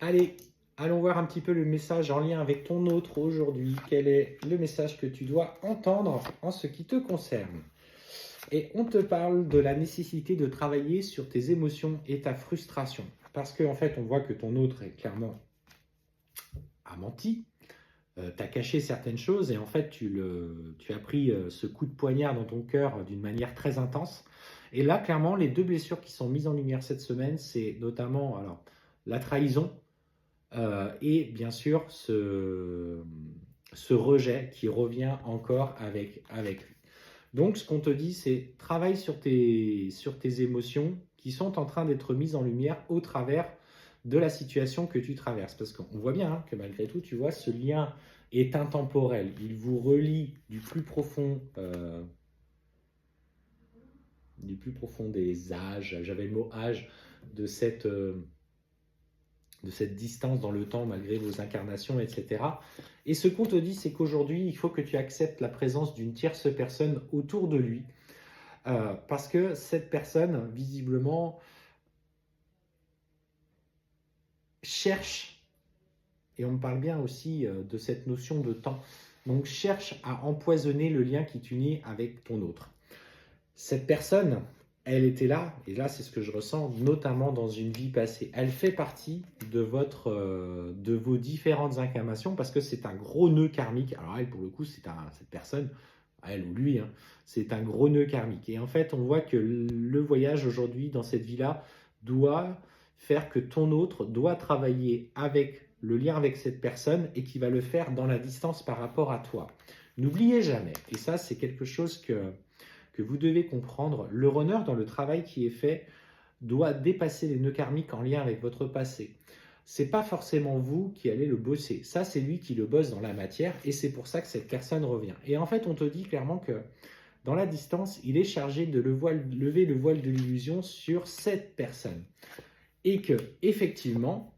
Allez, allons voir un petit peu le message en lien avec ton autre aujourd'hui. Quel est le message que tu dois entendre en ce qui te concerne? Et on te parle de la nécessité de travailler sur tes émotions et ta frustration. Parce qu'en fait, on voit que ton autre est clairement a menti, t'as caché certaines choses et en fait, tu as pris ce coup de poignard dans ton cœur d'une manière très intense. Et là, clairement, les deux blessures qui sont mises en lumière cette semaine, c'est notamment alors, la trahison et bien sûr ce rejet qui revient encore avec lui. Donc ce qu'on te dit, c'est travaille sur tes émotions qui sont en train d'être mises en lumière au travers de la situation que tu traverses. Parce qu'on voit bien que malgré tout, tu vois, ce lien est intemporel. Il vous relie du plus profond des âges, j'avais le mot âge, de cette distance dans le temps malgré vos incarnations, etc. Et ce qu'on te dit, c'est qu'aujourd'hui, il faut que tu acceptes la présence d'une tierce personne autour de lui, parce que cette personne, visiblement, cherche, et on me parle bien aussi de cette notion de temps, donc cherche à empoisonner le lien qui t'unit avec ton autre. Cette personne, elle était là, et là c'est ce que je ressens, notamment dans une vie passée. Elle fait partie de vos différentes incarnations parce que c'est un gros nœud karmique. Alors elle, pour le coup, cette personne, elle ou lui, hein, c'est un gros nœud karmique. Et en fait, on voit que le voyage aujourd'hui dans cette vie-là doit faire que ton autre doit travailler avec le lien avec cette personne et qui va le faire dans la distance par rapport à toi. N'oubliez jamais, et ça c'est quelque chose que vous devez comprendre, le runner dans le travail qui est fait doit dépasser les nœuds karmiques en lien avec votre passé. C'est pas forcément vous qui allez le bosser. Ça, c'est lui qui le bosse dans la matière et c'est pour ça que cette personne revient. Et en fait, on te dit clairement que dans la distance, il est chargé de lever le voile de l'illusion sur cette personne. Et que, effectivement,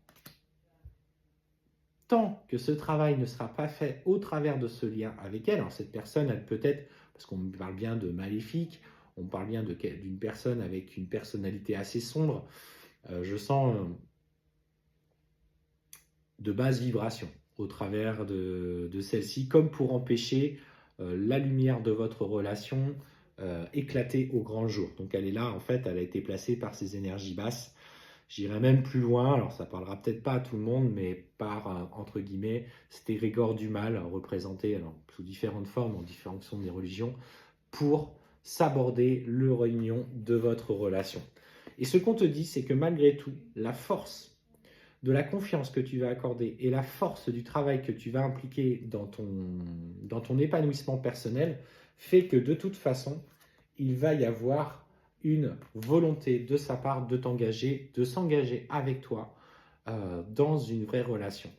tant que ce travail ne sera pas fait au travers de ce lien avec elle, alors cette personne, elle peut être, parce qu'on parle bien de maléfique, on parle bien d'une personne avec une personnalité assez sombre, je sens de basse vibration au travers de celle-ci, comme pour empêcher la lumière de votre relation éclater au grand jour. Donc elle est là, en fait, elle a été placée par ces énergies basses. J'irai même plus loin, alors ça parlera peut-être pas à tout le monde, mais par, entre guillemets, cet égrégore du mal représenté alors, sous différentes formes, en fonction des religions, pour s'aborder le réunion de votre relation. Et ce qu'on te dit, c'est que malgré tout, la force de la confiance que tu vas accorder et la force du travail que tu vas impliquer dans ton épanouissement personnel fait que de toute façon, il va y avoir une volonté de sa part de t'engager, de s'engager avec toi dans une vraie relation.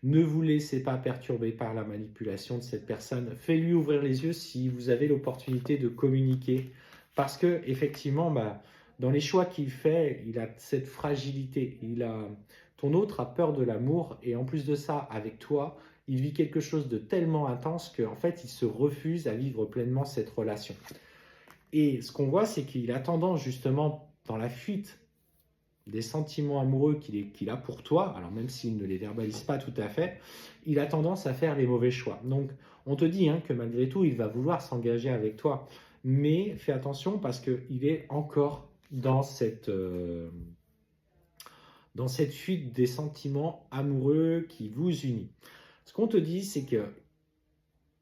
Ne vous laissez pas perturber par la manipulation de cette personne. Faites-lui ouvrir les yeux si vous avez l'opportunité de communiquer. Parce que effectivement, dans les choix qu'il fait, il a cette fragilité. Ton autre a peur de l'amour et en plus de ça, avec toi, il vit quelque chose de tellement intense qu'en fait, il se refuse à vivre pleinement cette relation. Et ce qu'on voit, c'est qu'il a tendance justement dans la fuite des sentiments amoureux qu'il a pour toi, alors même s'il ne les verbalise pas tout à fait, il a tendance à faire les mauvais choix. Donc, on te dit que malgré tout, il va vouloir s'engager avec toi. Mais fais attention parce qu'il est encore dans cette fuite des sentiments amoureux qui vous unit. Ce qu'on te dit, c'est que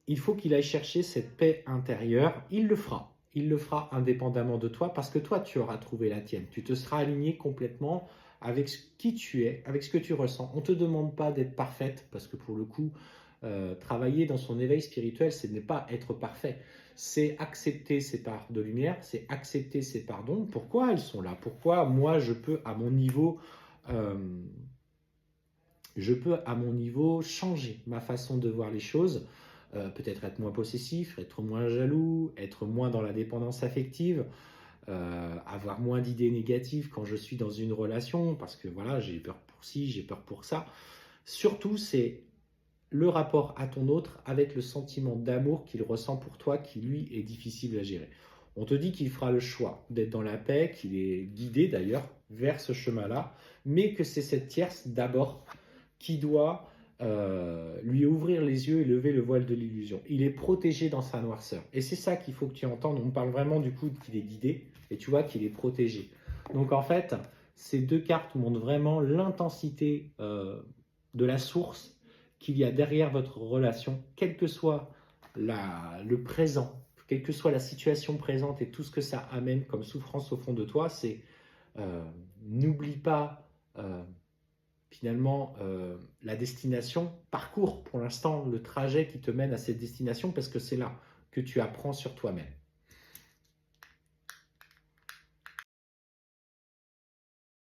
il faut qu'il aille chercher cette paix intérieure. Il le fera. Il le fera indépendamment de toi parce que toi, tu auras trouvé la tienne. Tu te seras aligné complètement avec qui tu es, avec ce que tu ressens. On ne te demande pas d'être parfaite parce que pour le coup, travailler dans son éveil spirituel, ce n'est pas être parfait. C'est accepter ses parts de lumière, c'est accepter ses parts d'ombre. Pourquoi elles sont là? Pourquoi moi, je peux à mon niveau changer ma façon de voir les choses, peut-être être moins possessif, être moins jaloux, être moins dans la dépendance affective, avoir moins d'idées négatives quand je suis dans une relation, parce que voilà, j'ai peur pour ci, j'ai peur pour ça. Surtout, c'est le rapport à ton autre avec le sentiment d'amour qu'il ressent pour toi qui, lui, est difficile à gérer. On te dit qu'il fera le choix d'être dans la paix, qu'il est guidé d'ailleurs vers ce chemin-là, mais que c'est cette tierce d'abord qui doit lui ouvrir les yeux et lever le voile de l'illusion. Il est protégé dans sa noirceur. Et c'est ça qu'il faut que tu entendes. On parle vraiment du coup qu'il est guidé, et tu vois qu'il est protégé. Donc en fait, ces deux cartes montrent vraiment l'intensité de la source qu'il y a derrière votre relation, quel que soit le présent, quelle que soit la situation présente et tout ce que ça amène comme souffrance au fond de toi, c'est n'oublie pas finalement la destination, parcours pour l'instant le trajet qui te mène à cette destination parce que c'est là que tu apprends sur toi-même.